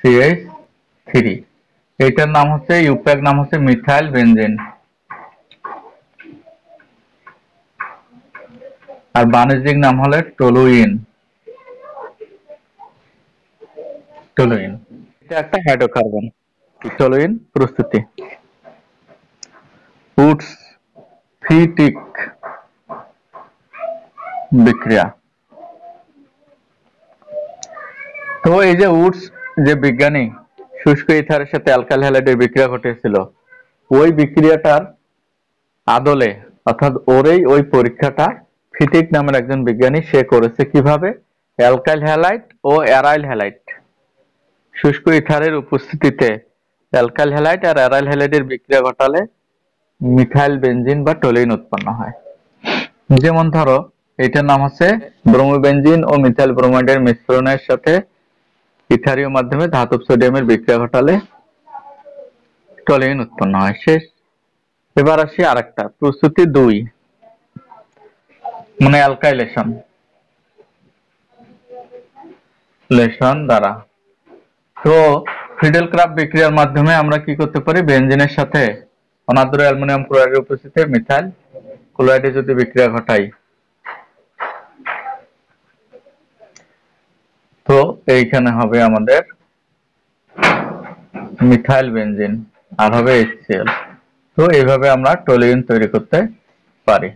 CH3। এইটার নাম হচ্ছে ইউপ্যাক, নাম হচ্ছে মিথাইল বেনজিন। আর বাণিজ্যিক নাম হলো টলুইন। টলুইন এটা একটা হাইড্রোকার্বন। টলুইন প্রস্তুতি। উডস ফিটিক বিক্রিয়া। তো এই যে উডস যে বিজ্ঞানী শুষ্ক ইথারের সাথে অ্যালকাইল হ্যালাইডের বিক্রিয়া ঘটেছিল, ওই বিক্রিয়াটার আদলে অর্থাৎ ওই পরীক্ষাটা ফিটিক নামের একজন বিজ্ঞানী সে করেছে। কিভাবে? অ্যালকাইল হ্যালাইড ও অ্যারাইল হ্যালাইড, শুষ্ক ইথারের উপস্থিতিতে অ্যালকাইল হ্যালাইড আর অ্যারাইল হ্যালাইডের বিক্রিয়া ঘটালে মিথাইল বেনজিন বা টলুইন উৎপন্ন হয়। যেমন ধরো এটার নাম হচ্ছে ব্রোমোবেনজিন ও মিথাইল ব্রোমাইডের মিশ্রণের সাথে ইথারীয় মাধ্যমে ধাতব সোডিয়ামের বিক্রিয়া ঘটালে টলুইন উৎপন্ন হয়। শেষ। এবার আসি আরেকটা প্রস্তুতি 2, মানে অ্যালকাইলেশন দ্বারা। তো ফ্রিডেল ক্রাফট বিক্রিয়ার মাধ্যমে আমরা কি করতে পারি? বেনজিনের সাথে অনাদ্র অ্যালুমিনিয়াম ক্লোরাইডের উপস্থিতিতে মিথাইল ক্লোরাইডে যদি বিক্রিয়া ঘটাই, তো এইখানে হবে আমাদের মিথাইল বেনজিন আর হবে HCl। তো এইভাবে আমরা টলুইন তৈরি করতে পারি।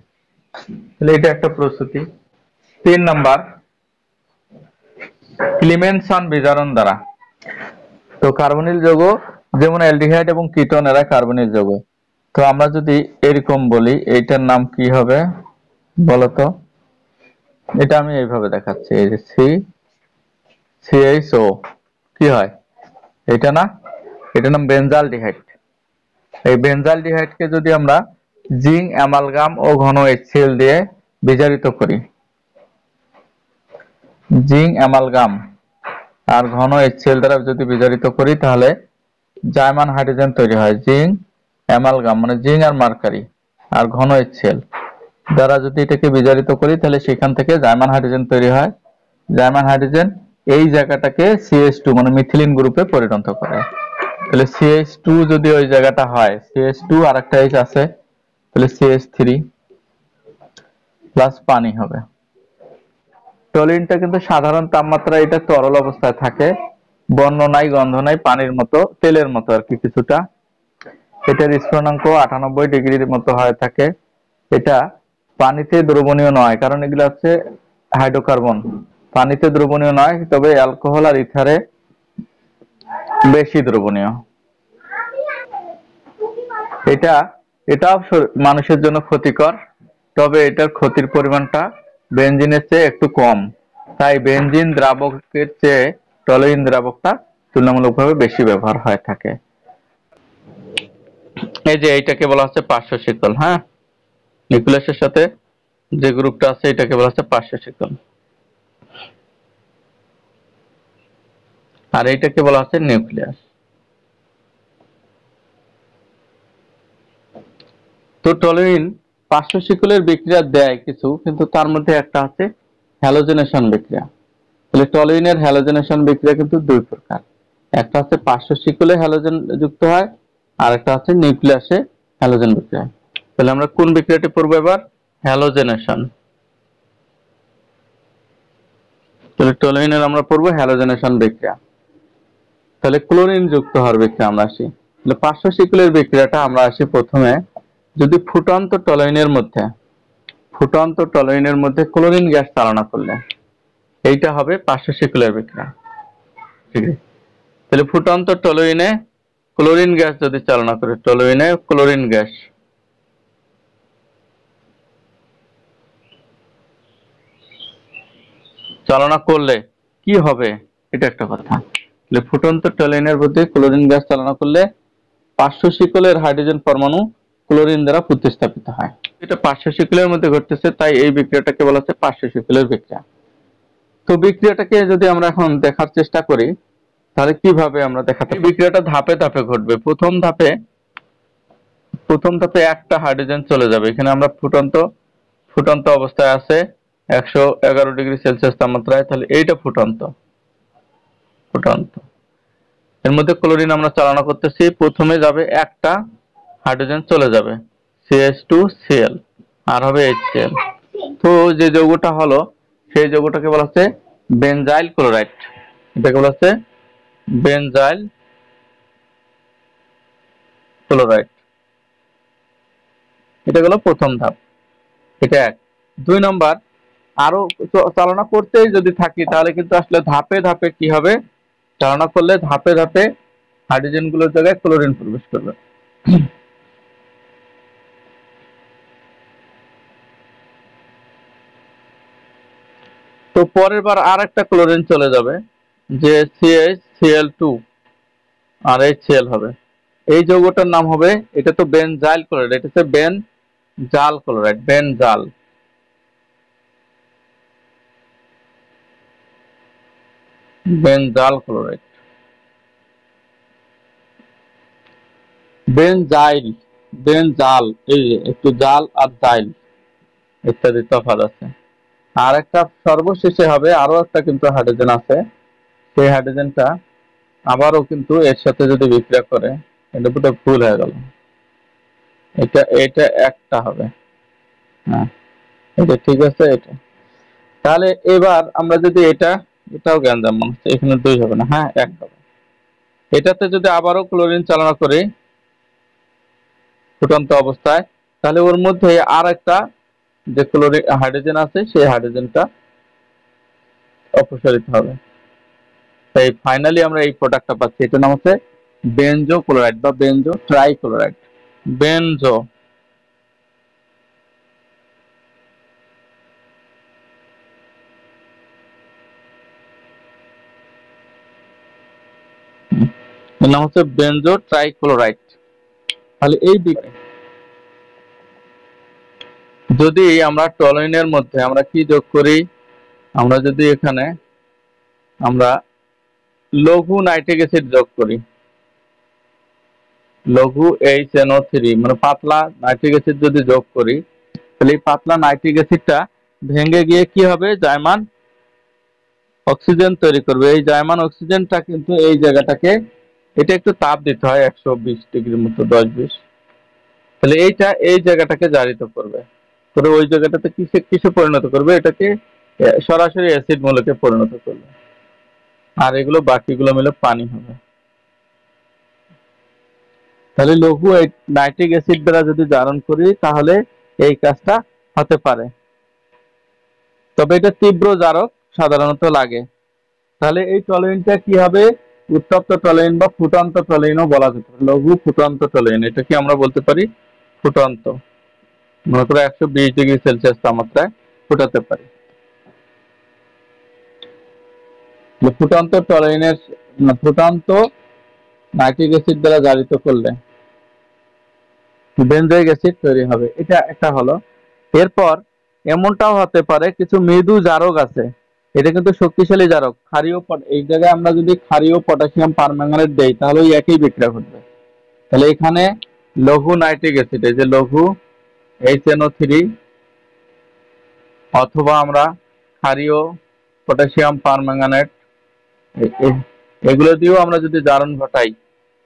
তাহলে এটা একটা প্রস্তুতি। 3 নাম্বার ক্লিমেনসন বিজারণ দ্বারা। তো কার্বনিল যৌগ যেমন অ্যালডিহাইড এবং কিটোন এরা কার্বনিল যৌগ। তো আমরা যদি এরকম বলি এইটার নাম কি হবে বলতো? এটা আমি এইভাবে দেখাচ্ছি, এই যে CHO কি হয় এটা না, এটার নাম বেনজালডিহাইড। এই বেনজালডিহাইডকে যদি আমরা জিঙ্ক অ্যামালগাম ও ঘন HCl দিয়ে বিজারিত করি, জিঙ্ক অ্যামালগাম আর ঘন HCl দ্বারা যদি বিজারিত করি তাহলে জার্মান হাইড্রোজেন তৈরি হয়। জিঙ্ক অ্যামালগাম মানে জিঙ্ক আর মার্কারি আর ঘন HCl দ্বারা যদি এটাকে বিজারিত করি তাহলে সেখান থেকে জার্মান হাইড্রোজেন তৈরি হয়। জার্মান হাইড্রোজেন এই জায়গাটাকে CH2 মানে মিথিলিন গ্রুপে পরিণত করে। তাহলে CH2 যদি ওই জায়গাটা হয়, CH2 আর একটা H আছে, তাহলে CH3 প্লাস পানি হবে। টলুইনটা কিন্তু সাধারণ তাপমাত্রায় এটা তরল অবস্থায় থাকে, বর্ণ নাই, গন্ধ নাই, পানির মতো, তেলের মতো আর কি কিছুটা। এটার স্ফুটনাঙ্ক 98 ডিগ্রির মতো হয়ে থাকে। এটা পানিতে দ্রবণীয় নয়, কারণ এগুলো হচ্ছে হাইড্রোকার্বন, পানিতে দ্রবণীয় নয়, তবে অ্যালকোহল আর ইথারে বেশি দ্রবণীয়। এটাও মানুষের জন্য ক্ষতিকর, তবে এটার ক্ষতির পরিমাণটা বেনজিনের চেয়ে একটু কম। তাই বেনজিন দ্রাবকের চেয়ে টলুইন দ্রাবকটা তুলনামূলকভাবে বেশি ব্যবহার হয়ে থাকে। এই যে এইটাকে বলা হচ্ছে পার্শ্ব শিকল। হ্যাঁ, নিউক্লিয়াসের সাথে যে গ্রুপটা আছে এটাকে বলা হচ্ছে পার্শ্ব শিকল, আর এইটাকে বলা হচ্ছে নিউক্লিয়াস। তো টলুইন পার্শ্ব শিকলের বিক্রিয়া দেয় কিছু, কিন্তু তার মধ্যে একটা আছে হ্যালোজেনেশন বিক্রিয়া। তাহলে টলুইনের হ্যালোজেনেশন বিক্রিয়া কিন্তু 2 প্রকার, একটা হচ্ছে পার্শ্ব শিকলে হ্যালোজেন যুক্ত হয়, আর একটা হচ্ছে নিউক্লিয়াসে হ্যালোজেন বিক্রিয়া। তাহলে আমরা কোন বিক্রিয়াটি পড়বো এবার? হ্যালোজেনেশন। তাহলে টলুইনের আমরা পড়বো হ্যালোজেনেশন বিক্রিয়া। তাহলে ক্লোরিন যুক্ত হওয়ার বিক্রিয়া আমরা আসি। তাহলে পার্শ্ব শিকলের বিক্রিয়াটা আমরা আসি প্রথমে, যদি ফুটন্ত টলুইনের মধ্যে ক্লোরিন গ্যাস চালনা করলে এইটা হবে পার্শ্ব শিকলের বিক্রিয়া। ঠিক আছে, তাহলে ফুটন্ত টলুইনে ক্লোরিন গ্যাস যদি চালনা করে, টলুইনে ক্লোরিন গ্যাস চালনা করলে কি হবে, এটা একটা কথা। তাহলে ফুটন্ত টলুইনের মধ্যে ক্লোরিন গ্যাস চালনা করলে পার্শ্ব শিকলের হাইড্রোজেন পরমাণু ক্লোরিন দ্বারা প্রতিস্থাপিত হয়। এটা পার্শ্ব শিকলের মধ্যে ঘটতেছে, তাই এই বিক্রিয়াটাকে বলা হচ্ছে পার্শ্ব শিকলের বিক্রিয়া। তো বিক্রিয়াটাকে যদি আমরা এখন দেখার চেষ্টা করি তাহলে কিভাবে আমরা দেখাতে পারি? বিক্রিয়াটা ধাপে ধাপে ঘটবে। প্রথম ধাপে একটা হাইড্রোজেন চলে যাবে। এখানে আমরা ফুটন্ত অবস্থায় আছে 111 ডিগ্রি সেলসিয়াস তাপমাত্রায়, তাহলে এইটা ফুটন্ত। এর মধ্যে ক্লোরিন আমরা চালনা করতেছি, প্রথমে যাবে একটা হাইড্রোজেন চলে যাবে CH2Cl, আর হবে HCl। তো যে যৌগটা হলো সেই যৌগটাকে বলা হচ্ছে বেনজাইল ক্লোরাইড। এটাকে বলা হচ্ছে বেনজাইল ক্লোরাইড। এটা হলো প্রথম ধাপ, এটা এক। 2 নম্বর, আরো চালনা করতেই যদি থাকি তাহলে কিন্তু আসলে ধাপে ধাপে কি হবে, চালনা করলে ধাপে ধাপে হাইড্রোজেন গুলোর জায়গায় ক্লোরিন প্রবেশ করবে। তো পরের বার আর একটা ক্লোরিন চলে যাবে, যে CH Cl2 আর HCl হবে। এই যৌগটার নাম হবে, এটা তো বেনজাইল ক্লোরাইড, এটা হচ্ছে বেনজাল ক্লোরাইড, বেনজাল। বেনজাল ক্লোরাইড, বেনজাইল, বেনজাল, এই একটু জাল আর জাইল ইত্যাদি তফাৎ আছে। আর একটা সর্বশেষে হবে আরো একটা কিন্তু হাইড্রোজেন আছে, সেই হাইড্রোজেনটা আবারও কিন্তু এর সাথে যদি বিক্রিয়া করে, এটা পুরো ভুল হয়ে গেল, এটা এটা একটা হবে, হ্যাঁ এটা ঠিক আছে এটা। তাহলে এবার আমরা যদি এটাও গ্যাঞ্জাম মনে হচ্ছে, এখানে 2 হবে না, হ্যাঁ 1 হবে। এটাতে যদি আবারও ক্লোরিন চালনা করি ফুটন্ত অবস্থায়, তাহলে ওর মধ্যে আর একটা যে ক্লোরিন হাইড্রোজেন আছে সেই হাইড্রোজেনটা অপসারিত হবে। তাই ফাইনালি আমরা এই প্রোডাক্টটা পাচ্ছি, এটার নাম হচ্ছে বেনজো ক্লোরাইড বা বেনজো ট্রাইক্লোরাইড। বেনজো, এর নাম হচ্ছে বেনজো ট্রাইক্লোরাইড। তাহলে এই যদি আমরা টলুইনের মধ্যে আমরা কি যোগ করি, আমরা যদি এখানে আমরা লঘু নাইট্রিক অ্যাসিড যোগ করি, লঘু HNO3 মানে পাতলা নাইট্রিক অ্যাসিড যদি যোগ করি, তাহলে এই পাতলা নাইট্রিক অ্যাসিডটা ভেঙে গিয়ে কি হবে, জাইমান অক্সিজেন তৈরি করবে। এই জাইমান অক্সিজেনটা কিন্তু এই জায়গাটাকে, এটা একটু তাপ দিতে হয় 120 ডিগ্রির মতো, 10-20, তাহলে এইটা এই জায়গাটাকে জারিত করবে, করে ওই জায়গাটাতে কিসে পরিণত করবে, এটাকে সরাসরি অ্যাসিড মৌলকে পরিণত করবে, আর এগুলো বাকিগুলো মিলে পানি হবে। তাহলে লঘু নাইট্রিক অ্যাসিড দ্বারা যদি জারণ করি তাহলে এই কাজটা হতে পারে, তবে এটা তীব্র জারক সাধারণত লাগে। তাহলে এই টলুইনটা কি হবে, উত্তপ্ত টলুইন বা ফুটন্ত টলুইনও বলা যেতে পারে, লঘু ফুটন্ত টলুইন, এটা কি আমরা বলতে পারি ফুটন্ত, মনে করো 120 ডিগ্রি সেলসিয়াস তাপমাত্রায় ফুটাতে পারি। ফুটন্ত টলুইনের ফুটন্ত নাইট্রিক অ্যাসিড দ্বারা জারিত করলে বেনজোইক অ্যাসিড তৈরি হবে, এটা একটা হলো। এরপর এমনটাও হতে পারে কিছু মৃদু জারক আছে, এটা কিন্তু শক্তিশালী জারক, ক্ষারীয় এই জায়গায় আমরা যদি ক্ষারীয় পটাশিয়াম পারম্যাঙ্গানেট দেই তাহলে ওই একই বিক্রিয়া ঘটবে। তাহলে এখানে লঘু নাইট্রিক অ্যাসিড, এই যে লঘু HNO3, অথবা আমরা ক্ষারীয় পটাশিয়াম পারম্যাঙ্গানেট, এগুলো দিয়েও আমরা যদি জারণ ঘটাই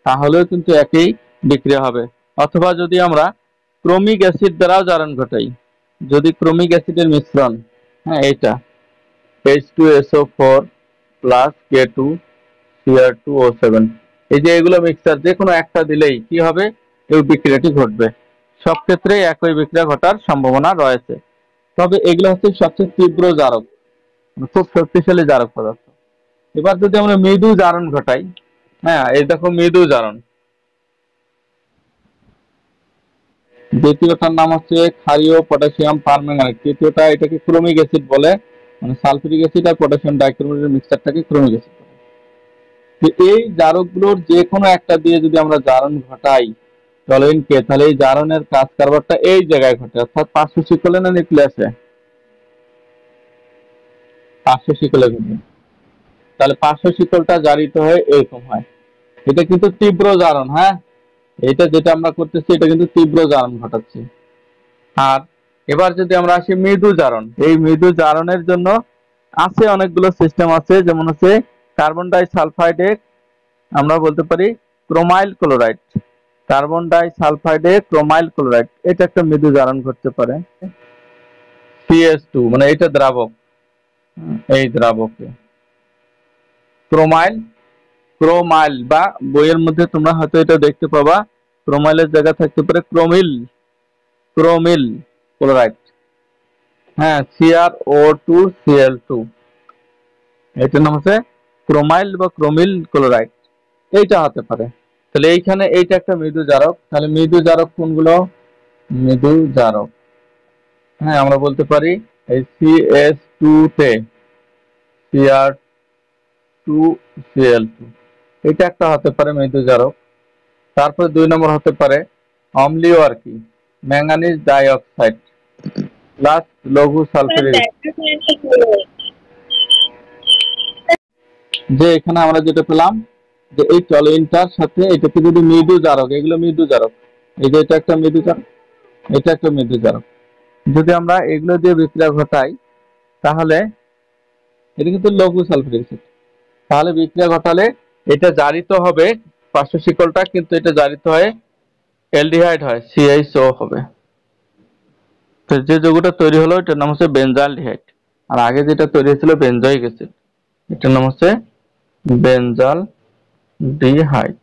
তাহলেও কিন্তু একই বিক্রিয়া হবে। অথবা যদি আমরা ক্রোমিক অ্যাসিড দ্বারাও জারণ ঘটাই, যদি ক্রোমিক অ্যাসিডের মিশ্রণ, হ্যাঁ এটা H2SO4 প্লাস K2Cr2O7, এই যে এগুলো মিক্সচার যে কোনো একটা দিলেই কি হবে, এই বিক্রিয়াটি ঘটবে। সব ক্ষেত্রে একই বিক্রিয়া ঘটার সম্ভাবনা রয়েছে, তবে এগুলো হচ্ছে সবচেয়ে তীব্র জারক, খুব শক্তিশালী জারক পদার্থ। এবার যদি আমরা মৃদু জারণ ঘটাই, হ্যাঁ এই দেখো মৃদু জারণ, দ্বিতীয়টার নাম হচ্ছে ক্ষারীয় পটাশিয়াম পারম্যাঙ্গানেট, তৃতীয়টা এটাকে ক্রোমিক অ্যাসিড বলে, মানে সালফিউরিক অ্যাসিড আর পটাশিয়াম ডাইক্রোমেটের মিক্সচারটাকে ক্রোমিক অ্যাসিড বলে। এই জারকগুলোর যে কোনো একটা দিয়ে যদি আমরা জারণ ঘটাই টলুইনকে, তাহলে এই জারণের কাজ কারবারটা এই জায়গায় ঘটে, অর্থাৎ পার্শ্ব শিকলে না নিউক্লিয়াসে, পার্শ্ব শিকলে ঘটে। তাহলে পার্শ্ব শিকলটা জারিত হয়ে এরকম হয়, এটা কিন্তু তীব্র জারণ, হ্যাঁ এটা যেটা আমরা করতেছি এটা কিন্তু তীব্র জারণ ঘটাচ্ছি। আর এবার যদি আমরা আসি মৃদু জারণ, এই মৃদু জারণের জন্য আছে অনেকগুলো সিস্টেম আছে, যেমন হচ্ছে কার্বন ডাই সালফাইডে আমরা বলতে পারি ক্রোমাইল ক্লোরাইড। কার্বন ডাই সালফাইডে ক্রোমাইল ক্লোরাইড, এটা একটা মৃদু জারণ ঘটতে পারে। CH2 মানে এটা দ্রাবক, এই দ্রাবকে ক্রোমাইল, ক্রোমাইল বা বইয়ের মধ্যে তোমরা হয়তো এটা দেখতে পাবা, ক্রোমাইলের জায়গা থাকতে পারে ক্রোমিল, ক্রোমিল ক্লোরাইড। হ্যাঁ, CrO2Cl2, এটার নাম হচ্ছে ক্রোমাইল বা ক্রোমিল ক্লোরাইড, এইটা হতে পারে। তাহলে এইখানে এইটা একটা মৃদু জারক। তাহলে মৃদু জারক কোনগুলো? মৃদু জারক, হ্যাঁ আমরা বলতে পারি এই CH2 তে Cr2Cl2, এটা একটা হতে পারে মৃদু জারক। তারপরে 2 নম্বর হতে পারে অম্লীয় আর কি, ম্যাঙ্গানিজ ডাইঅক্সাইড প্লাস লঘু সালফিউরিক। যে এখানে আমরা যেটা পেলাম যে এই টলিনটার সাথে এটাকে যদি মৃদু জারক, এগুলো মৃদু জারক, এই যে এটা একটা মৃদু জারক, এটা একটা মৃদু জারক, যদি আমরা এগুলো দিয়ে বিক্রিয়া ঘটাই তাহলে এটা কিন্তু লঘু সালফিউরিক অ্যাসিড, তাহলে বিক্রিয়া ঘটালে এটা জারিত হবে পার্শ্ব শিকলটা, কিন্তু এটা জারিত হয়ে অ্যালডিহাইড হয়, CHO হবে। তো যে যৌগটা তৈরি হলো এটার নাম হচ্ছে বেনজালডিহাইড, আর আগে যেটা তৈরি হয়েছিল বেনজয়িক অ্যাসিড, এটার নাম হচ্ছে বেনজালডিহাইড।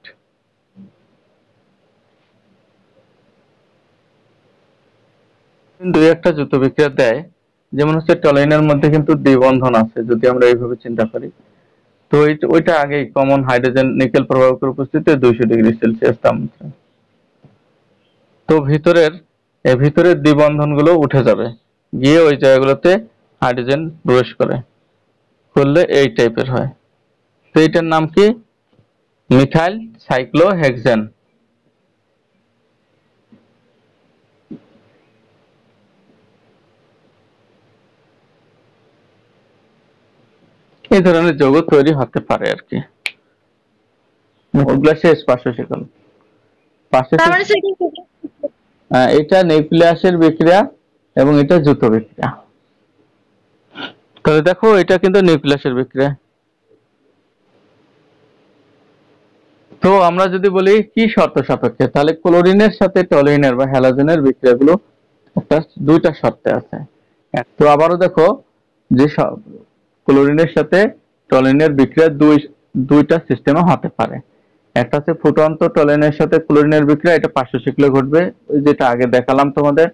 দুই একটা যুত বিক্রিয়া দেয়, যেমন হচ্ছে টলিনের মধ্যে কিন্তু দ্বিবন্ধন আছে, যদি আমরা এইভাবে চিন্তা করি। তো ওইটা আগেই কমন হাইড্রোজেন নিকেল প্রভাবকের উপস্থিতিতে 200°C তাপমাত্রা। তো ভিতরের দ্বিবন্ধন গুলো উঠে যাবে, গিয়ে ওই জায়গাগুলোতে হাইড্রোজেন প্রবেশ করলে এই টাইপের হয়। তো এটার নাম কি? Methyl cyclohexane. এই ধরনের যৌগ তৈরি হতে পারে আর কি। ওগুলা শেষ পার্শ্ব শিকল। এটা নিউক্লিয়াসের বিক্রিয়া এবং এটা যৌথ বিক্রিয়া। তাহলে দেখো এটা কিন্তু নিউক্লিয়াসের বিক্রিয়া। তো আমরা যদি বলি কি শর্ত সাপেক্ষে, তাহলে ক্লোরিনের সাথে টলিনের বা হ্যালোজেনের বিক্রিয়াগুলো দুইটা শর্তে আছে। তো আবারও দেখো যে ক্লোরিনের সাথে টলিনের বিক্রিয়া দুইটা সিস্টেমে হতে পারে। একটা হচ্ছে ফুটন্ত টলিনের সাথে ক্লোরিনের বিক্রিয়া, এটা পার্শ্ব শিকলে ঘটবে, যেটা আগে দেখালাম তোমাদের,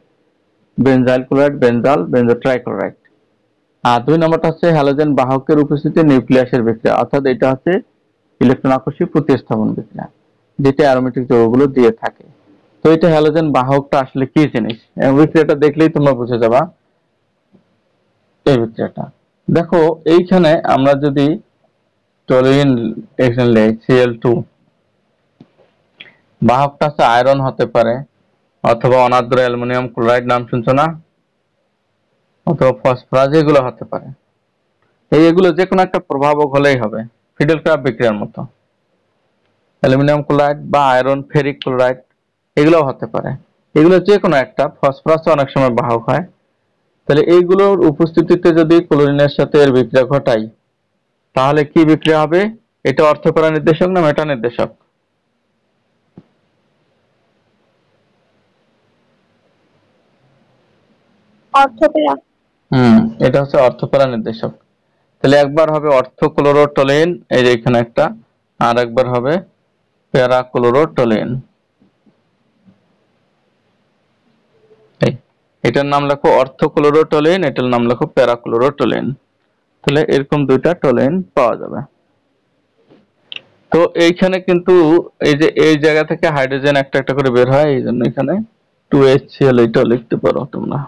বেনজাইল ক্লোরাইড, বেনজো ট্রাইক্লোরাইড। আর 2 নম্বরটা হচ্ছে হ্যালোজেন বাহকের উপস্থিতিতে নিউক্লিয়াসের বিক্রিয়া, অর্থাৎ এটা হচ্ছে ইলেকট্রন আকর্ষী প্রতিস্থাপন বিক্রিয়া, যেটা অ্যারোমেটিক যৌগগুলো দিয়ে থাকে। তো এটা হ্যালোজেন বাহকটা আসলে কি জিনিস, বিক্রিয়াটা দেখলেই তোমরা বুঝে যাবা। এই বিক্রিয়াটা দেখো, এইখানে আমরা যদি টলিন এখানে Cl2, বাহকটা হচ্ছে আয়রন হতে পারে, অথবা অনার্দ্র অ্যালুমিনিয়াম ক্লোরাইড, নাম শুনছো না, অথবা ফসফরাস, এগুলো হতে পারে। এগুলো যে কোনো একটা প্রভাবক হলেই হবে, ফিডেল ক্রাফট বিক্রিয়ার মতো। অ্যালুমিনিয়াম ক্লোরাইড বা আয়রন ফেরিক ক্লোরাইড এগুলো হতে পারে, এগুলো যে কোনো একটা। ফসফরাসও অনেক সময় বাহক হয়। তাহলে এইগুলোর উপস্থিতিতে যদি ক্লোরিনের সাথে এর বিক্রিয়া ঘটাই তাহলে কি বিক্রিয়া হবে? এটা অর্থপরা নির্দেশক না মেটা নির্দেশক? অর্থপেরা। এটা হচ্ছে অর্থপরা নির্দেশক। তাহলে একবার হবে অর্থক্লোরোটলিন, এই যে এখানে একটা, আর একবার হবে প্যারাক্লোরোটলিন। এটার নাম লেখো অর্থক্লোরোটলিন, এটার নাম লেখো প্যারাক্লোরোটলিন। তাহলে এরকম দুইটা টলিন পাওয়া যাবে। তো এইখানে কিন্তু এই যে এই জায়গা থেকে হাইড্রোজেন একটা একটা করে বের হয়, এই জন্য এখানে 2HCl এটাও লিখতে পারো তোমরা।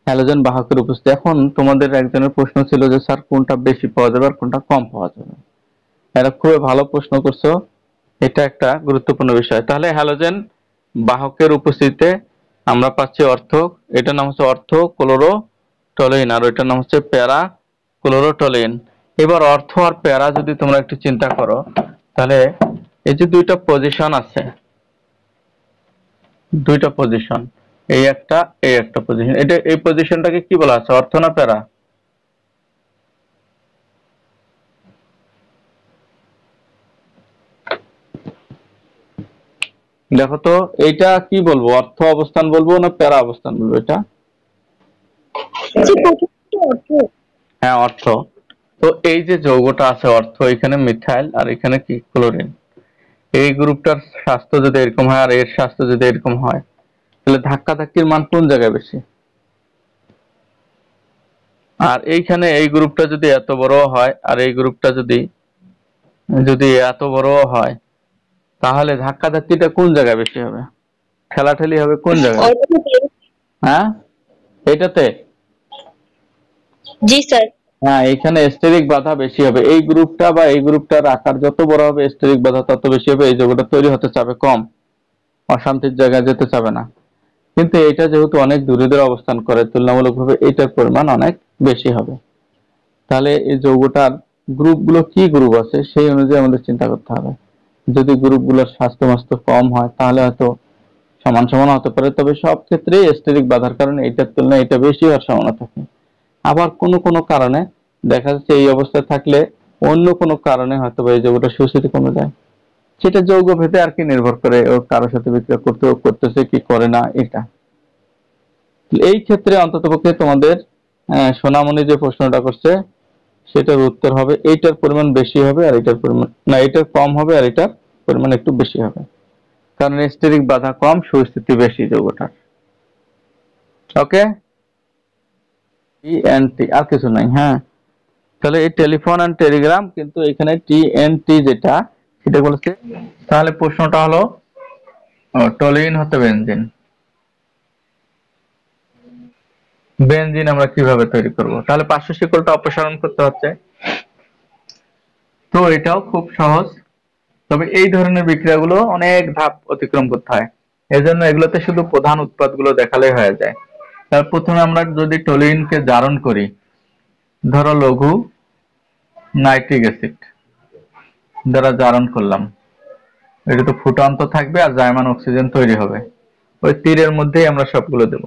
হ্যালোজেন বাহকের উপস্থিতি। এখন তোমাদের একজনের প্রশ্ন ছিল যে স্যার কোনটা বেশি পাওয়া যাবে আর কোনটা কম পাওয়া যাবে। এটা খুবই ভালো প্রশ্ন করছো, এটা একটা গুরুত্বপূর্ণ বিষয়। তাহলে হ্যালোজেন বাহকের উপস্থিতিতে আমরা পাচ্ছি এটার নাম হচ্ছে অর্থক্লোরোটলিন, আর এটার নাম হচ্ছে প্যারাক্লোরোটলিন। এবার অর্থ আর প্যারা যদি তোমরা একটু চিন্তা করো, তাহলে এই যে দুইটা পজিশন আছে, দুইটা পজিশন, এই একটা পজিশন, এই পজিশনটাকে কি বলা আছে, অর্থ না প্যারা? দেখো তো, এইটা কি বলবো, অর্থ অবস্থান বলবো না প্যারা অবস্থান বলবো এটা? জি, প্রথমটা অর্থ। হ্যাঁ, অর্থ। তো এই যে যৌগটা আছে অর্থ, এখানে মিথাইল আর এখানে কি ক্লোরিন, এই গ্রুপটার স্বাস্থ্য যদি এরকম হয় আর এর স্বাস্থ্য যদি এরকম হয়, তাহলে ধাক্কা ধাক্কির মান কোন জায়গায় বেশি? আর এইখানে এই গ্রুপটা যদি এত বড় হয় আর এই গ্রুপটা যদি যদি এত বড় হয়, তাহলে ধাক্কা ধাক্কিটা কোন জায়গায় বেশি হবে? ঠেলাঠেলি হবে কোন জায়গায়? অর্থতে। হ্যাঁ, এটাতে। জি স্যার। হ্যাঁ, এখানে স্টেরিক বাধা বেশি হবে। এই গ্রুপটা বা এই গ্রুপটার আকার যত বড় হবে স্টেরিক বাধা তত বেশি হবে, এই যৌগটা তৈরি হতে চাবে কম, অশান্তির জায়গায় যেতে চাবে না। কিন্তু এটা যেহেতু অনেক দূরে দূরে অবস্থান করে, তুলনামূলকভাবে এটার পরিমাণ অনেক বেশি হবে। তাহলে এই যৌগটার গ্রুপগুলো কি গ্রুপ আছে সেই অনুযায়ী আমাদের চিন্তা করতে হবে। যদি গ্রুপগুলোর স্বাস্থ্য মাস্ত কম হয় তাহলে হয়তো সমান সমান হতে পারে, তবে সব ক্ষেত্রেই স্টেরিক বাধার কারণে এটার তুলনায় এটা বেশি হওয়ার সম্ভাবনা থাকে। আবার কোনো কোনো কারণে দেখা যাচ্ছে এই অবস্থায় থাকলে অন্য কোনো কারণে হয়তো এই যৌগটা সুস্থিতি কমে যায়। সেটা যৌগ ভেদে আর কি নির্ভর করে, ও কারোর সাথে বিক্রিয়া করতেছে কি করে না এটা। এই ক্ষেত্রে অন্ততপক্ষে তোমাদের সোনামণি যে প্রশ্নটা করছে সেটার উত্তর হবে এইটার পরিমাণ বেশি হবে আর এটার পরিমাণ না, এটার কম হবে আর এটার পরিমাণ একটু বেশি হবে, কারণ স্টেরিক বাধা কম, সুস্থিতি বেশি যৌগটার। ওকে, টিএনটি আর কিছু নাই। হ্যাঁ, তাহলে এই টেলিফোন এন্ড টেলিগ্রাম, কিন্তু এখানে টিএনটি যেটা সেটা বলেছে। তাহলে প্রশ্নটা হলো টলিন হতে বেনজিন, বেনজিন আমরা কিভাবে তৈরি করব? তাহলে পার্শ্ব শিকলটা অপসারণ করতে হচ্ছে। তো এটাও খুব সহজ, তবে এই ধরনের বিক্রিয়াগুলো অনেক ধাপ অতিক্রম করতে হয়, এজন্য এগুলোতে শুধু প্রধান উৎপাদগুলো দেখালেই হয়ে যায়। তার প্রথমে আমরা যদি টলিনকে জারণ করি, ধরো লঘু নাইট্রিক অ্যাসিড দ্বারা জারণ করলাম, এটা তো ফুটান্ত থাকবে আর জায়মান অক্সিজেন তৈরি হবে, ওই তীরের মধ্যেই আমরা সবগুলো দেব।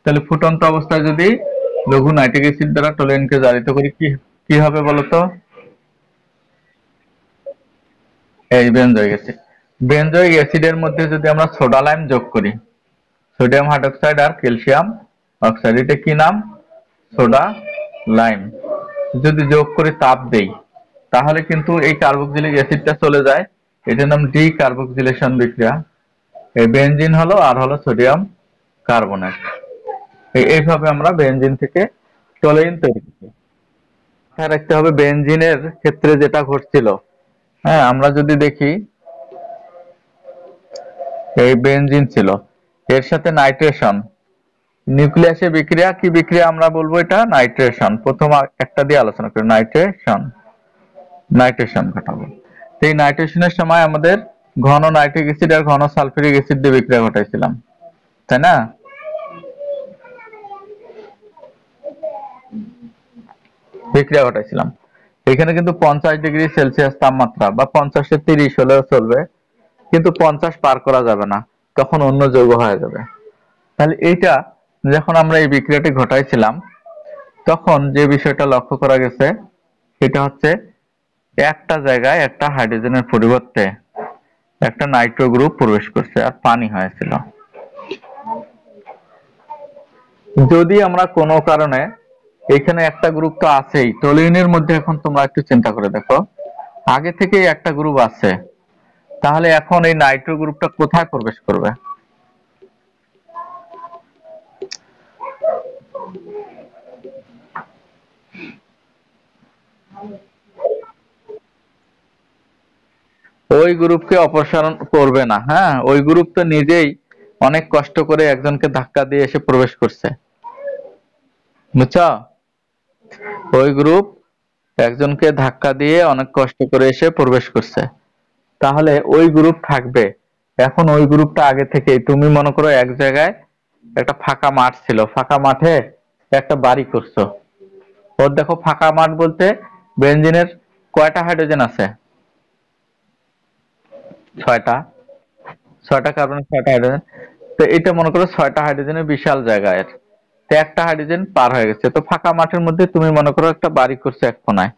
তাহলে ফুটন্ত অবস্থায় যদি লঘু নাইট্রিক অ্যাসিড দ্বারা টলিনকে জারিত করি, কি কি হবে বলতো? এই বেনজোইক অ্যাসিড, বেনজোইক অ্যাসিডের মধ্যে যদি আমরা সোডা লাইম যোগ করি, সোডিয়াম হাইড্রোক্সাইড আর ক্যালসিয়াম অক্সাইড, এটা কি নাম? Soda lime. যদি যোগ করে তাপ দেই তাহলে কিন্তু এই কার্বক্সিলিক অ্যাসিডটা চলে যায়, এটার নাম ডি কার্বক্সিলেশন বিক্রিয়া। এই বেনজিন হলো আর হলো সোডিয়াম কার্বনেট। এইভাবে আমরা বেনজিন থেকে টলিন তৈরি করি। মাথায় রাখতে হবে বেনজিনের ক্ষেত্রে যেটা ঘটছিল, হ্যাঁ, আমরা যদি দেখি এই বেনজিন ছিল, এর সাথে নাইট্রেশন, নিউক্লিয়াসে বিক্রিয়া, কি বিক্রিয়া আমরা বলবো এটা? নাইট্রেশন। প্রথম একটা দিয়ে আলোচনা করি, নাইট্রেশন, নাইট্রেশন ঘটাবো। এই নাইট্রেশনের সময় আমাদের ঘন নাইট্রিক অ্যাসিড আর ঘন সালফিউরিক অ্যাসিড দিয়ে বিক্রিয়া ঘটাইছিলাম, তাই না? বিক্রিয়া ঘটাইছিলাম। এখানে কিন্তু 50°C তাপমাত্রা বা 50-30 হলেও চলবে, কিন্তু 50 পার করা যাবে না, তখন অন্য যৌগ হয়ে যাবে। তাহলে এইটা যখন আমরা এই বিক্রিয়াটি ঘটাইছিলাম তখন যে বিষয়টা লক্ষ্য করা গেছে সেটা হচ্ছে একটা জায়গায় একটা হাইড্রোজেনের পরিবর্তে একটা নাইট্রো গ্রুপ প্রবেশ করছে আর পানি হয়েছিল। যদি আমরা কোনো কারণে এখানে একটা গ্রুপ তো আছেই টলিনের মধ্যে, এখন তোমরা একটু চিন্তা করে দেখো, আগে থেকেই একটা গ্রুপ আছে, তাহলে এখন এই নাইট্রো গ্রুপটা কোথায় প্রবেশ করবে? ওই গ্রুপকে অপসারণ করবে না। হ্যাঁ, ওই গ্রুপ তো নিজেই অনেক কষ্ট করে একজনকে ধাক্কা দিয়ে এসে প্রবেশ করছে, বুঝছো? ওই গ্রুপ একজনকে ধাক্কা দিয়ে অনেক কষ্ট করে এসে প্রবেশ করছে, তাহলে ওই গ্রুপ থাকবে। এখন ওই গ্রুপটা আগে থেকেই, তুমি মনে করো এক জায়গায় একটা ফাঁকা মাঠ ছিল, ফাঁকা মাঠে একটা বাড়ি করছো, ওর দেখো ফাঁকা মাঠ বলতে বেনজিনের কয়টা হাইড্রোজেন আছে? ছয়টা। ছয়টা কার্বনের 6টা হাইড্রোজেন। তো এটা মনে করো 6টা হাইড্রোজেনের বিশাল জায়গায়, তো একটা হাইড্রোজেন পার হয়ে গেছে, তো ফাঁকা মাঠের মধ্যে তুমি মনে করো একটা বাড়ি করছো এক কোনায়।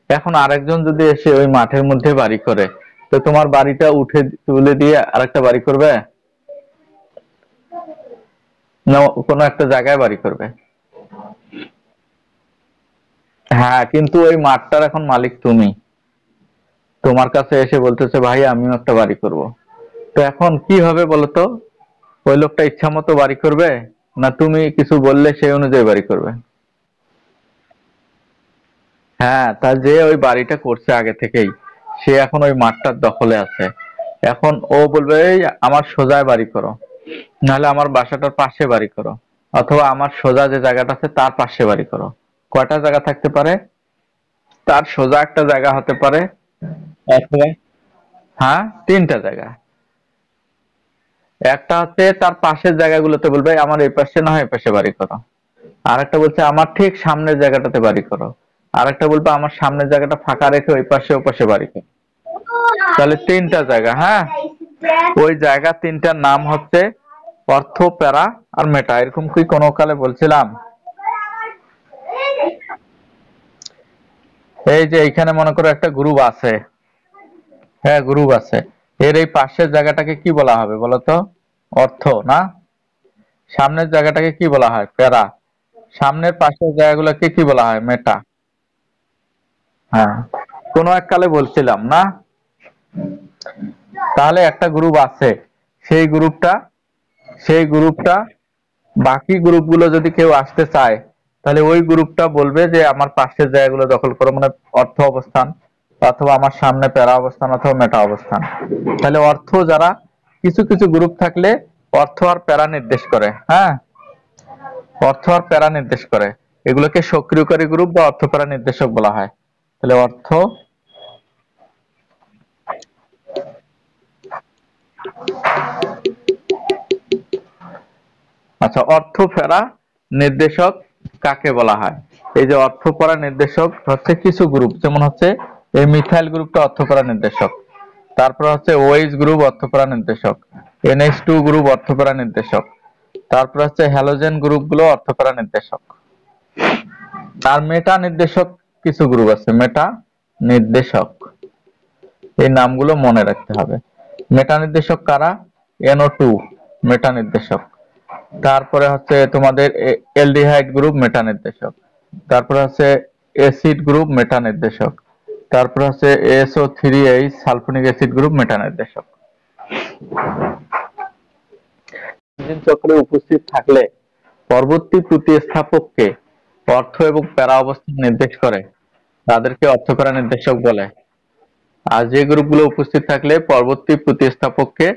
এখন আরেকজন যদি এসে ওই মাঠের মধ্যে বাড়ি করে, তো তোমার বাড়িটা উঠে তুলে দিয়ে আরেকটা বাড়ি করবে, না কোনো একটা জায়গায় বাড়ি করবে? হ্যাঁ, কিন্তু ওই মাঠটার এখন মালিক তুমি। তোমার কাছে এসে বলতেছে ভাই আমিও একটা বাড়ি করব। তো এখন কি হবে বলো তো? ওই লোকটা ইচ্ছা মতো বাড়ি করবে, না তুমি কিছু বললে সেই অনুযায়ী বাড়ি করবে? হ্যাঁ, তা যে ওই বাড়িটা করছে আগে থেকেই, সে এখন ওই মাঠটার দখলে আছে। এখন ও বলবে এই আমার সোজায় বাড়ি করো, নাহলে আমার বাসাটার পাশে বাড়ি করো, অথবা আমার সোজা যে জায়গাটা আছে তার পাশে বাড়ি করো। কয়টা জায়গা থাকতে পারে? তার সোজা একটা জায়গা হতে পারে, অথবা হ্যাঁ তিনটা জায়গা। একটা হচ্ছে তার পাশের জায়গাগুলোতে বলবে আমার এই পাশে না হয় এই পাশে বাড়ি করো। আরেকটা বলছে আমার ঠিক সামনের জায়গাটাতে বাড়ি করো। আরেকটা বলবে আমার সামনের জায়গাটা ফাঁকা রেখে ওই পাশে ও পাশে বাড়ি করো। তাহলে তিনটা জায়গা। হ্যাঁ, ওই জায়গা তিনটার নাম হচ্ছে অর্থ, প্যারা আর মেটা। এরকম কি কোনো কালে বলছিলাম? এই যে এইখানে মনে করো একটা গ্রুপ আছে, হ্যাঁ গ্রুপ আছে, এর এই পাশের জায়গাটাকে কি বলা হবে বলো তো? অর্থ না? সামনের জায়গাটাকে কি বলা হয়? প্যারা। সামনের পাশের জায়গাগুলোকে কি বলা হয়? মেটা। হ্যাঁ, কোনো এক কালে বলছিলাম না? তাহলে একটা গ্রুপ আছে, সেই গ্রুপটা সেই গ্রুপটা বাকি গ্রুপগুলো যদি কেউ আসতে চায়, তাহলে ওই গ্রুপটা বলবে যে আমার পাশের জায়গাগুলো দখল করো, মানে অর্থ অবস্থান, অথবা আমার সামনে প্যারা অবস্থান অথবা মেটা অবস্থান। তাহলে অর্থ যারা, কিছু কিছু গ্রুপ থাকলে অর্থ আর প্যারা নির্দেশ করে। হ্যাঁ, অর্থ আর প্যারা নির্দেশ করে, এগুলোকে সক্রিয়কারী গ্রুপ বা অর্থ প্যারা নির্দেশক বলা হয়। তাহলে অর্থ, আচ্ছা অর্থ প্যারা নির্দেশক কাকে বলা হয়? এই যে অর্থ প্যারা নির্দেশক হচ্ছে কিছু গ্রুপ, যেমন হচ্ছে এই মিথাইল গ্রুপটা অর্থ প্যারা নির্দেশক, তারপর হচ্ছে ওএইচ গ্রুপ অর্থ প্যারা নির্দেশক, NH2 গ্রুপ অর্থ প্যারা নির্দেশক, তারপর হচ্ছে হ্যালোজেন গ্রুপগুলো অর্থ প্যারা নির্দেশক। আর মেটা নির্দেশক কিছু গ্রুপ আছে, মেটা নির্দেশক, এই নামগুলো মনে রাখতে হবে। মেটা নির্দেশক কারা? NO2 মেটা নির্দেশক, তারপরে হচ্ছে তোমাদের অ্যালডিহাইড গ্রুপ মেটা নির্দেশক, তারপরে হচ্ছে অ্যাসিড গ্রুপ মেটা নির্দেশক, তারপরে হচ্ছে SO3H সালফোনিক অ্যাসিড গ্রুপ মেটা নির্দেশক। ইঞ্জিন চক্রে উপস্থিত থাকলে পরবর্তী প্রতিস্থাপককে অর্থ এবং প্যারা অবস্থান নির্দেশ করে, তাদেরকে অর্থ প্যারা নির্দেশক বলে। আর যে গ্রুপগুলো উপস্থিত থাকলে পরবর্তী প্রতিস্থাপককে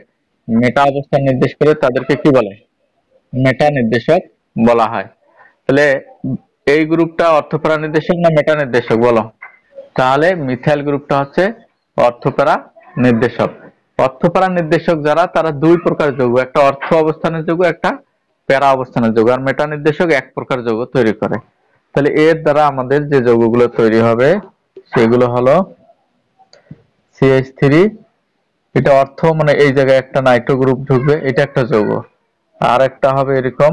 মেটা অবস্থান নির্দেশ করে, তাদেরকে কি বলে? মেটা নির্দেশক বলা হয়। তাহলে এই গ্রুপটা অর্থ প্যারা নির্দেশক না মেটা নির্দেশক বলো? তাহলে মিথাইল গ্রুপটা হচ্ছে অর্থ প্যারা নির্দেশক। অর্থ প্যারা নির্দেশক যারা, তারা দুই প্রকার যৌগ, একটা অর্থ অবস্থানের যৌগ, একটা প্যারা অবস্থানের যৌগ। আর মেটা নির্দেশক এক প্রকার যৌগ তৈরি করে। তাহলে এর দ্বারা আমাদের যে যৌগগুলো তৈরি হবে সেগুলো হলো CH3, এটা অর্থ, মানে এই জায়গায় একটা নাইট্রো গ্রুপ ঢুকবে, এটা একটা যৌগ। আর একটা হবে এরকম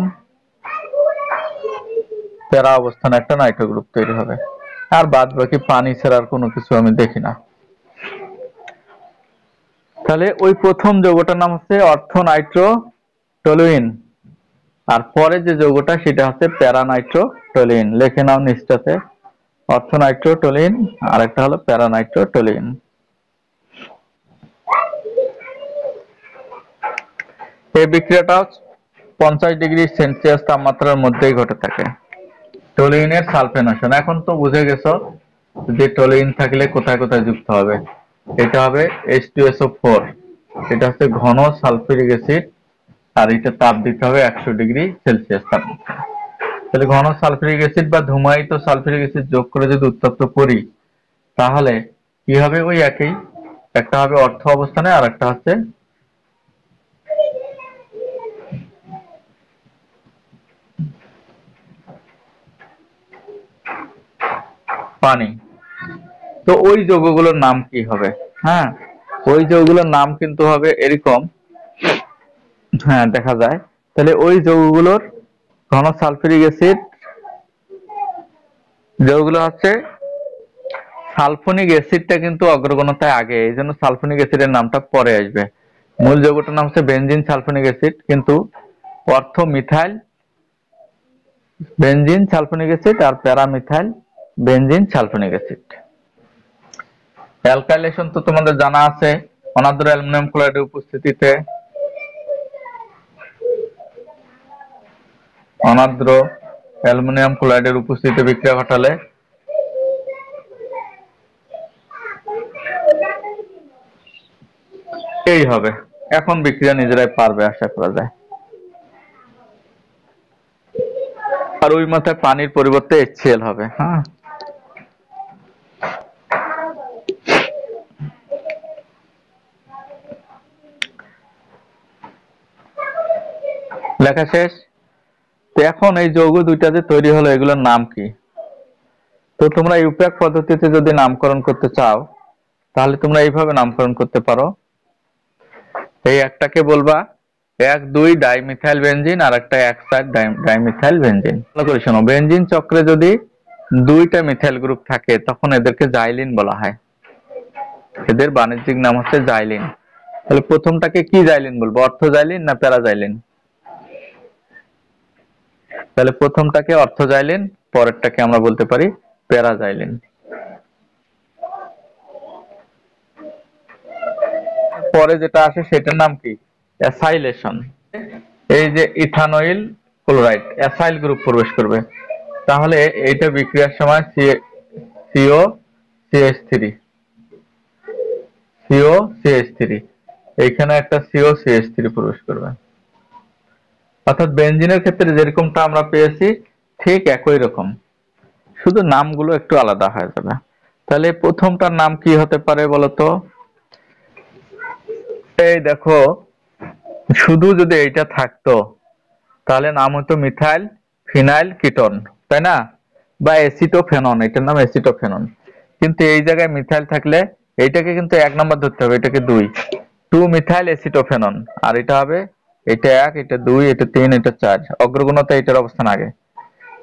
প্যারা অবস্থানে একটা নাইট্রো গ্রুপ তৈরি হবে। আর বাদ বাকি পানি ছাড়া আর কোনো কিছু আমি দেখি না। তাহলে ওই প্রথম যৌগটার নাম হচ্ছে অর্থ নাইট্রো টলুইন, আর পরে যে যৌগটা সেটা হচ্ছে প্যারা নাইট্রো টলুইন। লিখে নাও নিচটাতে, অর্থ নাইট্রো টলুইন আর একটা হলো প্যারা নাইট্রো টলুইন। এই বিক্রিয়াটা 50°C তাপমাত্রার মধ্যেই ঘটে থাকে। টলুইনের সালফেনেশন, এখন তো বুঝে গেছো যে টলুইন থাকলে কোথায় কোথায় যুক্ত হবে। এটা হবে H2SO4, এটা হচ্ছে ঘন সালফিউরিক অ্যাসিড, আর এটা তাপ দিতে হবে 100°C তাপমাত্রা। তাহলে ঘন সালফিউরিক অ্যাসিড বা ধূমায়িত সালফিউরিক অ্যাসিড যোগ করে যদি উত্তপ্ত করি, তাহলে কি হবে? ওই একই, একটা হবে অর্থ অবস্থানে আর একটা হচ্ছে পানি। তো ওই যৌগগুলোর নাম কি হবে? হ্যাঁ, ওই যৌগগুলোর নাম কিন্তু হবে এরকম, হ্যাঁ দেখা যায়। তাহলে ওই যৌগগুলোর ঘন সালফিউরিক অ্যাসিড যৌগগুলো হচ্ছে সালফোনিক অ্যাসিডটা কিন্তু অগ্রগণতায় আগে, এই জন্য সালফোনিক অ্যাসিডের নামটা পরে আসবে। মূল যৌগটার নাম হচ্ছে বেনজিন সালফোনিক অ্যাসিড, কিন্তু অর্থ মিথাইল বেনজিন সালফোনিক অ্যাসিড আর প্যারামিথাইল বেনজিন সালফোনিক অ্যাসিড। অ্যালকাইলেশন তো তোমাদের জানা আছে, অনার্দ্র অ্যালুমিনিয়াম ক্লোরাইডের উপস্থিতিতে অনার্দ্র অ্যালুমিনিয়াম ক্লোরাইডের উপস্থিতিতে বিক্রিয়া ঘটালে এই হবে। এখন বিক্রিয়া নিজেরাই পারবে আশা করা যায়। আর ওই মাথায় পানির পরিবর্তে HCl হবে। হ্যাঁ, লেখা শেষ। তো এখন এই যৌগ দুইটা যে তৈরি হলো এগুলোর নাম কি? তো তোমরা ইউপ্যাক পদ্ধতিতে যদি নামকরণ করতে চাও তাহলে তোমরা এইভাবে নামকরণ করতে পারো। এই একটাকে বলবা 1,2 ডাইমিথাইল বেনজিন আর একটা 1,4 ডাইমিথাইল বেনজিন। ভালো করে শোনো, বেনজিন চক্রে যদি দুইটা মিথাইল গ্রুপ থাকে তখন এদেরকে জাইলিন বলা হয়। এদের বাণিজ্যিক নাম হচ্ছে জাইলিন। তাহলে প্রথমটাকে কি জাইলিন বলবো, অর্থোজাইলিন না প্যারাজাইলিন? তাহলে প্রথমটাকে অর্থোজাইলিন, পরেরটাকে আমরা বলতে পারি প্যারাজাইলিন। পরে যেটা আসে সেটার নাম কি? অ্যাসাইলেশন। এই যে ইথানয়েল ক্লোরাইড অ্যাসাইল গ্রুপ প্রবেশ করবে, তাহলে এইটা বিক্রিয়ার সময় সিও সিএইচ3 সিও সিএইচ3 এইখানে একটা সিও সিএইচ3 প্রবেশ করবে। অর্থাৎ বেনজিনের ক্ষেত্রে যেরকমটা আমরা পেয়েছি ঠিক একই রকম, শুধু নামগুলো একটু আলাদা হয়ে যাবে। তাহলে প্রথমটার নাম কি হতে পারে বলতো? এই দেখো, শুধু যদি এইটা থাকতো তাহলে নাম হতো মিথাইল ফিনাইল কিটোন, তাই না? বা এসিটোফেনন, এটার নাম এসিটোফেনন। কিন্তু এই জায়গায় মিথাইল থাকলে এইটাকে কিন্তু 1 নম্বর ধরতে হবে, এটাকে 2 মিথাইল এসিটোফেনন। আর এটা হবে এটা 1, এটা 2, এটা 3, এটা 4, অগ্রগণতা এটার অবস্থান আগে।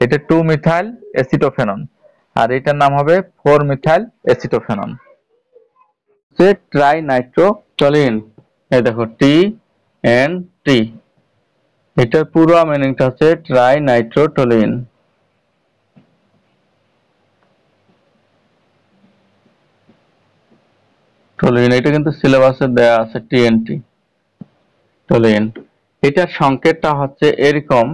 এটা 2 মিথাইল এসিটোফেনন আর এটার নাম হবে 4 মিথাইল এসিটোফেনন। ট্রাই নাইট্রোটলিন। এই দেখো TNT, এটার পুরো মিনিংটা হচ্ছে ট্রাই নাইট্রোটলিন। টলিন, এটা কিন্তু সিলেবাসে দেয়া আছে TNT টলিন। এটার সংকেতটা হচ্ছে এরকম,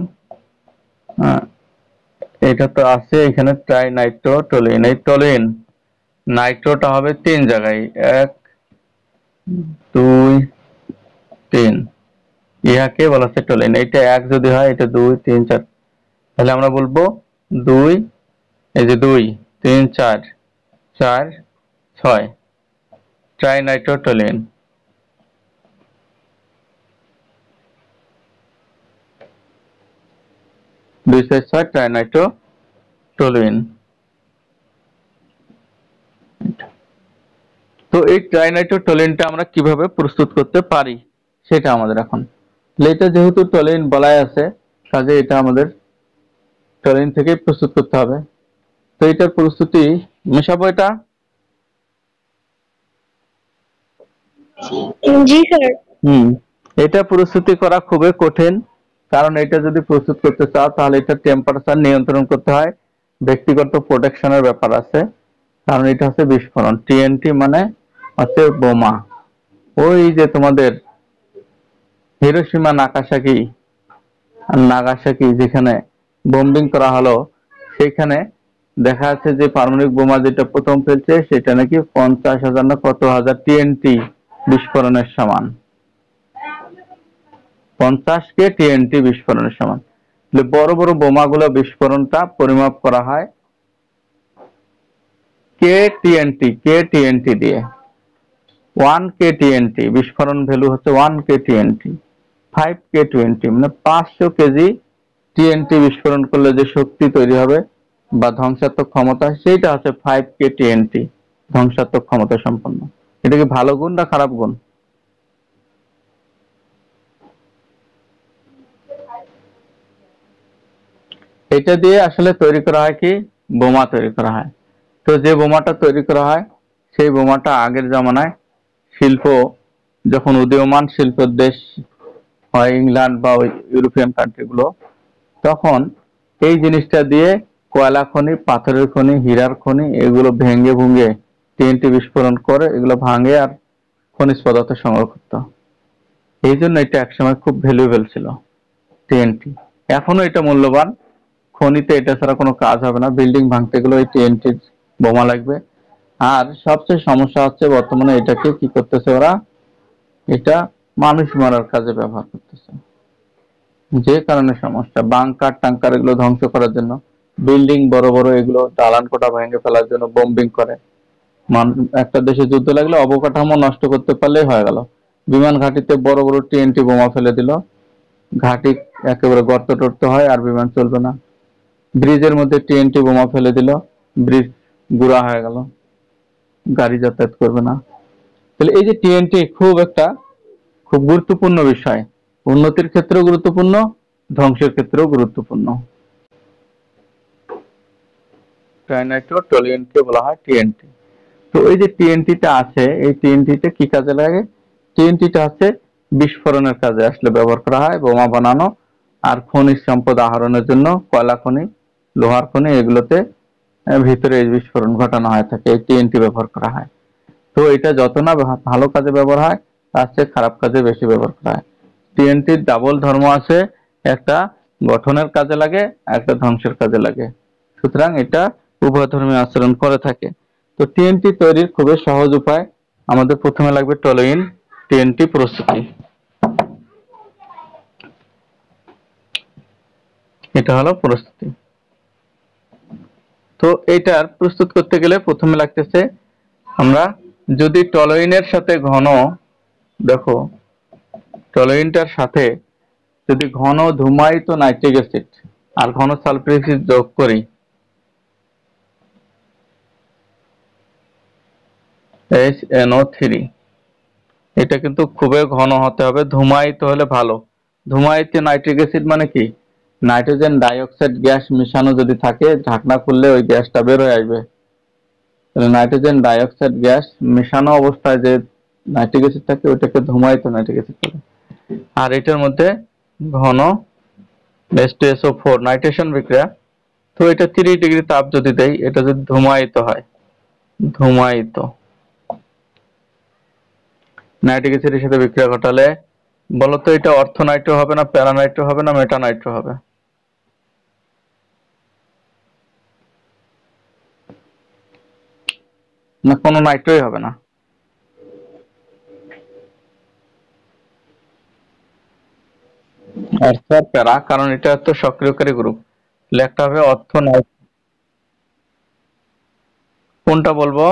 এটা তো আছে এখানে ট্রাই নাইট্রোটলিন। এই টলিন নাইট্রোটা হবে 3 জায়গায়, 1 2 3, ইহাকে বলা হচ্ছে টলিন। এইটা 1 যদি হয়, এটা 2 3 4, তাহলে আমরা বলবো 2, এই যে 2 3 4 4 6 ট্রাইনাইট্রোটলিন। 2 4 6 ট্রাইনাইট্রোটলিন। তো এই ট্রাইনাইট্রোটলিনটা আমরা কিভাবে প্রস্তুত করতে পারি সেটা আমাদের এখন। এটা যেহেতু টলিন বলাই আছে, কাজে এটা আমাদের টলিন থেকে প্রস্তুত করতে হবে। তো এটার প্রস্তুতি মেশাবো এটা। জি স্যার। এটা প্রস্তুতি করা খুবই কঠিন, কারণ এটা যদি প্রস্তুত করতে চাও তাহলে এটা টেম্পারেচার নিয়ন্ত্রণ করতে হয়, ব্যক্তিগত প্রোটেকশনের ব্যাপার আছে। কারণ এটা হচ্ছে বিস্ফোরণ, TNT মানে হচ্ছে বোমা। ওই যে তোমাদের হিরোশিমা নাগাসাকি যেখানে বোম্বিং করা হলো, সেখানে দেখা যাচ্ছে যে পারমাণবিক বোমা যেটা প্রথম ফেলছে সেটা নাকি 50,000 না কত হাজার TNT বিস্ফোরণের সমান। 50 TNT বিস্ফোরণের সমান। বড় বড় বোমাগুলো বিস্ফোরণটা পরিমাপ করা হয় KTNT দিয়ে। 1 KTNT বিস্ফোরণ ভ্যালু হচ্ছে 1 KTNT। 5 K20 মানে 500 কেজি TNT বিস্ফোরণ করলে যে শক্তি তৈরি হবে বা ধ্বংসাত্মক ক্ষমতা, সেটা হচ্ছে 5 KTNT ধ্বংসাত্মক ক্ষমতা সম্পন্ন। এটা কি ভালো গুণ না খারাপ গুণ? এটা দিয়ে আসলে তৈরি করা হয় কি, বোমা তৈরি করা হয়। তো যে বোমাটা তৈরি করা হয় সেই বোমাটা আগের জামানায় শিল্প, যখন উদীয়মান শিল্পের দেশ হয় ইংল্যান্ড বা ওই ইউরোপিয়ান কান্ট্রিগুলো, তখন এই জিনিসটা দিয়ে কয়লা খনি, পাথরের খনি, হীরার খনি এগুলো ভেঙে ভুঙে টিএনটি বিস্ফোরণ করে এগুলো ভাঙে আর খনিজ পদার্থ সংগ্রহ করতো। এই জন্য এটা একসময় খুব ভ্যালুয়েবল ছিল টিএনটি। এখনো এটা মূল্যবান। খনিতে এটা ছাড়া কোনো কাজ হবে না, বিল্ডিং ভাঙতে গেলে ওই টিএনটির বোমা লাগবে। আর সবচেয়ে সমস্যা হচ্ছে বর্তমানে এটাকে কি করতেছে ওরা, এটা মানুষ মারার কাজে ব্যবহার করতেছে। যে কারণে সমস্যা, বাংকার টাঙ্কার এগুলো ধ্বংস করার জন্য, বিল্ডিং বড় বড় এগুলো দালান কোঠা ভেঙে ফেলার জন্য বোম্বিং করে। একটা দেশে যুদ্ধ লাগলে অবকাঠামো নষ্ট করতে পারলেই হয়ে গেল। বিমান ঘাঁটিতে বড় বড় টিএনটি বোমা ফেলে দিল, ঘাঁটি একেবারে গর্ত টর্ত হয় আর বিমান চলবে না। ব্রিজের মধ্যে টিএনটি বোমা ফেলে দিল, ব্রিজ গুঁড়া হয়ে গেল, গাড়ি যাতায়াত করবে না। তাহলে এই যে টিএনটি খুব গুরুত্বপূর্ণ বিষয়, উন্নতির ক্ষেত্রেও গুরুত্বপূর্ণ, ধ্বংসের ক্ষেত্রেও গুরুত্বপূর্ণ। ট্রাইনাইট্রো টলিউনকে বলা হয় টিএনটি। তো এই যে টিএনটিটা আছে, এই টিএনটিটা কি কাজে লাগে? টিএনটিটা হচ্ছে বিস্ফোরণের কাজে আসলে ব্যবহার করা হয়, বোমা বানানো আর খনিজ সম্পদ আহরণের জন্য, কয়লা খনি, লোহার খনি এগুলোতে ভিতরে এই বিস্ফোরণ ঘটানো হয়ে থাকে, এই টিএনটি ব্যবহার করা হয়। তো এটা যত না ভালো কাজে ব্যবহার হয় তার চেয়ে খারাপ কাজে বেশি ব্যবহার করা হয়। টিএনটির ডাবল ধর্ম আছে, একটা গঠনের কাজে লাগে, একটা ধ্বংসের কাজে লাগে। সুতরাং এটা উভয় ধর্মী আচরণ করে থাকে। তো টিএনটি তৈরির খুবই সহজ উপায়, আমাদের প্রথমে লাগবে টলুইন টিএনটি প্রস্তুতি। এটা হলো প্রস্তুতি। তো এটার প্রস্তুত করতে গেলে প্রথমে লাগতেছে, আমরা যদি টলুইনের সাথে ঘন, দেখো টলুইনটার সাথে যদি ঘন ধূমায়িত নাইট্রিক অ্যাসিড আর ঘন সালফিউরিক অ্যাসিড যোগ করি, HNO3, এটা কিন্তু খুবই ঘন হতে হবে, ধূমায়িত হলে ভালো। ধূমায়িত নাইট্রিক অ্যাসিড মানে কি, নাইট্রোজেন ডাইঅক্সাইড গ্যাস মিশানো যদি থাকে, ঢাকনা খুললে ওই গ্যাসটা বের হয়ে আসবে। তাহলে নাইট্রোজেন ডাইঅক্সাইড গ্যাস মেশানো অবস্থায় যে নাইট্রিক অ্যাসিড থাকে ওইটাকে ধূমায়িত নাইট্রিক অ্যাসিড বলে। আর এটার মধ্যে ঘন H2SO4 নাইট্রেশন বিক্রিয়া, তো এটা 30 ডিগ্রি তাপ যদি দেই, এটা যদি ধূমায়িত হয়, ধূমায়িত নাইট্রিক অ্যাসিডের সাথে বিক্রিয়া ঘটালে বলতো এটা অর্থনাইট্রো হবে না, প্যারানাইট্রো হবে না, মেটানাইট্রো হবে? না, কোনো নাইট্রোই হবে না। অর্থ আর প্যারা, কারণ এটা তো সক্রিয়কারী গ্রুপ, একটা হবে অর্থনাইট্রো। কোনটা বলবো?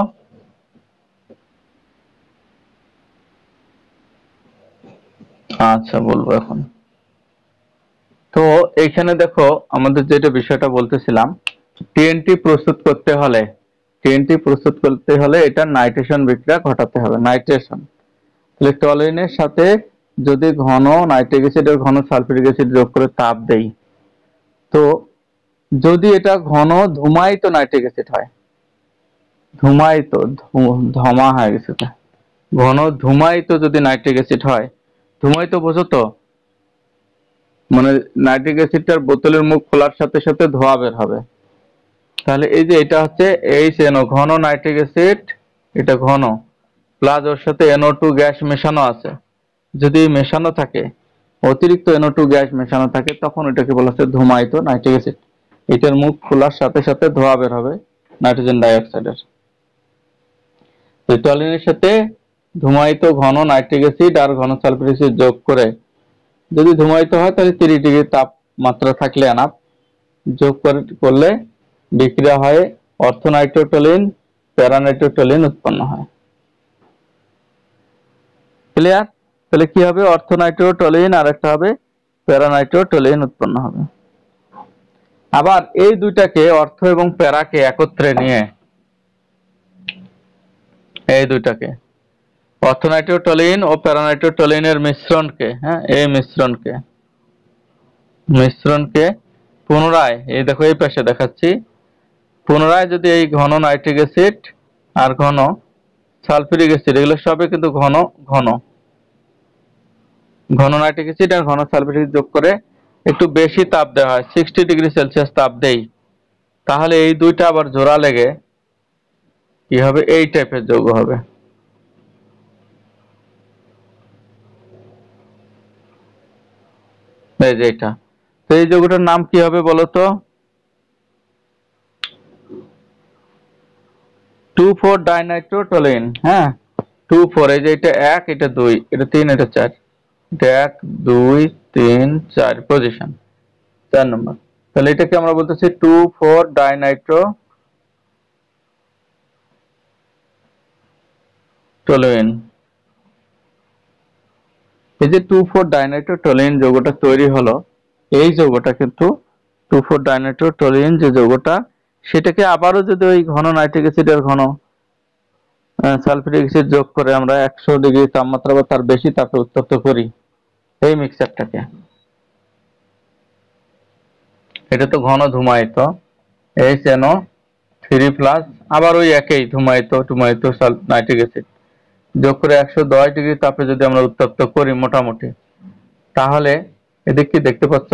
আচ্ছা বলবো এখন। তো এইখানে দেখো আমাদের যেটা বিষয়টা বলতেছিলাম, টিএনটি প্রস্তুত করতে হলে, টিএনটি প্রস্তুত করতে হলে এটা নাইট্রেশন বিক্রিয়া ঘটাতে হবে, নাইট্রেশন। তাহলে টলিনের সাথে যদি ঘন নাইট্রিক অ্যাসিড আর ঘন সালফিউরিক অ্যাসিড যোগ করে তাপ দেই, তো যদি এটা ঘন ধূমায়িত নাইট্রিক অ্যাসিড হয়, ধূমায়িত, ধমা হয়ে গেছে, ঘন ধূমায়িত যদি নাইট্রিক অ্যাসিড হয়, ধূমায়িত বোঝো তো, মানে নাইট্রিক অ্যাসিডটার বোতলের মুখ খোলার সাথে সাথে ধোঁয়া বের হবে। তাহলে এই যে এটা হচ্ছে HNO, ঘন নাইট্রিক অ্যাসিড, এটা ঘন, প্লাস ওর সাথে NO2 গ্যাস মেশানো আছে। যদি মেশানো থাকে, অতিরিক্ত NO2 গ্যাস মেশানো থাকে, তখন এটাকে বলা হচ্ছে ধূমায়িত নাইট্রিক অ্যাসিড। এটার মুখ খোলার সাথে সাথে ধোঁয়া বের হবে নাইট্রোজেন ডাইঅক্সাইডের। টলিনের সাথে ধূমায়িত ঘন নাইট্রিক অ্যাসিড আর ঘন সালফিউরিক অ্যাসিড যোগ করে যদি ধূমায়িত হয়, তাহলে 30 ডিগ্রি তাপমাত্রা থাকলে এনাফ, যোগ করলে বিক্রিয়া হয় অর্থনাইট্রোটলিন, প্যারানাইট্রোটলিন উৎপন্ন হয়। ক্লিয়ার? তাহলে কি হবে, অর্থনাইট্রোটলিন আর একটা হবে প্যারানাইট্রোটলিন উৎপন্ন হবে। আবার এই দুইটাকে, অর্থ এবং প্যারাকে একত্রে নিয়ে, এই দুইটাকে অর্থনাইট্রোটলিন ও প্যারানাইট্রোটলিনের মিশ্রণকে, হ্যাঁ এই মিশ্রণকে পুনরায়, এই দেখো এই পাশে দেখাচ্ছি, পুনরায় যদি এই ঘন নাইট্রিক অ্যাসিড আর ঘন সালফিউরিক অ্যাসিড এগুলো সবই কিন্তু ঘন ঘন ঘন নাইট্রিক অ্যাসিড আর ঘন সালফিউরিক যোগ করে একটু বেশি তাপ দেওয়া হয় 60°C তাপ দেই, তাহলে এই দুইটা আবার জোড়া লেগে কি হবে, এই টাইপের যৌগ হবে। এই যে এটা, তো এই যৌগটার নাম কি হবে বলতো? 2,4-ডাইনাইট্রোটোলুইন। হ্যাঁ, 2,4, এই যে এটা 1, এটা 2, এটা 3, এটা 4, এটা 1 2 3 4 পজিশন 4 নম্বর। তাহলে এটাকে আমরা বলতেছি 2,4-ডাইনাইট্রোটোলুইন। এই যে 2,4-ডাইনাইট্রোটোলুইন যৌগটা তৈরি হলো, এই যৌগটা কিন্তু 2,4-ডাইনাইট্রোটোলুইন যে যৌগটা, সেটাকে আবারও যদি ওই ঘন নাইট্রিক অ্যাসিডের ঘন সালফিউরিক অ্যাসিড যোগ করে আমরা 100° তাপমাত্রা বা তার বেশি তাপে উত্তপ্ত করি এই মিক্সচারটাকে, এটা তো ঘন ধূমায়িত HNO3+, আবার ওই একই ধূমায়িত নাইট্রিক অ্যাসিড যোগ করে 110° তাপে যদি আমরা উত্তপ্ত করি মোটামুটি, তাহলে এদিক কি দেখতে পাচ্ছ?